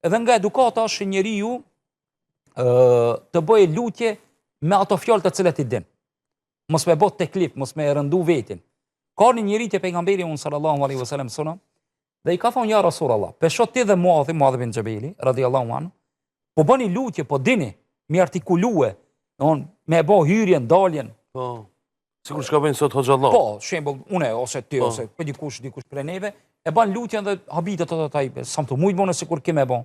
edhe nga edukata është njeriu të bëjë lutje me ato fjalë të cilat i din. Mos me bot teklif, mos me rëndu vetin. Ka një njeri te pejgamberi sallallahu alaihi wasallam sona, dhe i ka thonë ja Rasulullah, peshot ti dhe Muadh bin Xhabeli radhiyallahu anhu, po bëni lutje, po dini, mi artikulue, me bë hyrjen, daljen. Po. Sikur çka bëjnë sot hoxhallah. Po, shembull, unë ose ti ose po dikush prej neve, e bën lutjen dhe habitet ato taj, sa të shumë bënë sikur kimë bën.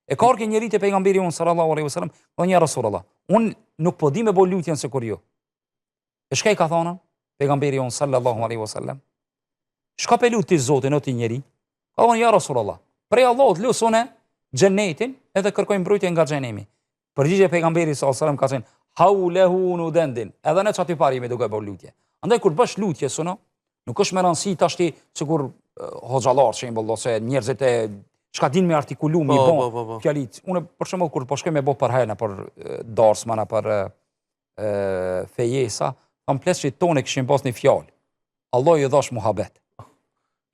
E ka ardhur njëri te pejgamberi sallallahu alaihi wasallam, thonë ja Rasulullah, unë nuk po di me bë lutjen sikur ju. E shka i ka thonë? Pejgamberi sallallahu alaihi wasallam. Shka pe luti Zotin o ti njeri? Ka thonë ja Rasulullah, prej Allahut lusone xhenetin edhe kërkojmë mbrojtje nga xhenemi. Përgjigje pejgamberi sallallahu alaihi wasallam ka thënë haulehu nudendin. Edhe ne çati parimi duke bërë lutje. Andaj kur bësh lutje sono, nuk është me rëndësi tash ti sikur hoxhallar shembull ose njerëzit e çka din me artikulu mi bon fjalit. Unë për shembull kur po shkoj me bë për hajna për darsmana për fejesa, kompleksi tonë kishin pas një fjalë. Allah ju dhash muhabet.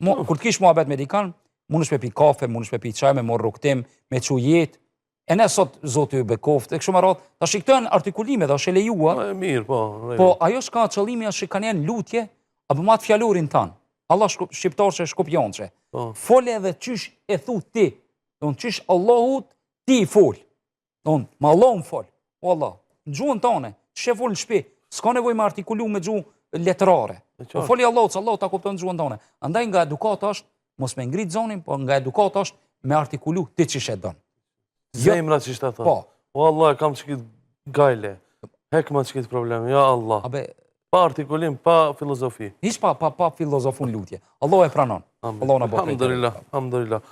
Kur të kish muhabet me dikan, mundesh me pi kafe, mundesh me pi çaj, me marr rrugtim, me çu jetë. E ne sot Zoti ju bekoft, e kështu me radhë, tash këto janë artikulime, tash e lejuar. Mirë, po. Po ajo s'ka qëllimi as kanë janë lutje, apo mat fjalorin tan. Allah shqiptarçe shkopjonçe. Fol edhe çysh e thu ti. Don çysh Allahut ti fol. Don me Allahun fol. O Allah, gjuhën tonë, çe fol në shtëpi, s'ka nevojë me artikulu me gjuhë letrare. Po foli Allahut, Allahu ta kupton gjuhën tonë. Andaj nga edukata është mos me ngrit zonin, po nga edukata është me artikulu ti çish e don. Zemra që ishte ato. Po. O Allah, kam që kitë gajle. Hekma që kitë problem, ja Allah. Pa artikulim, pa filozofi. Hiç pa filozofun lutje. Allah e pranon. Allah në bëhë. Alhamdulillah, alhamdulillah.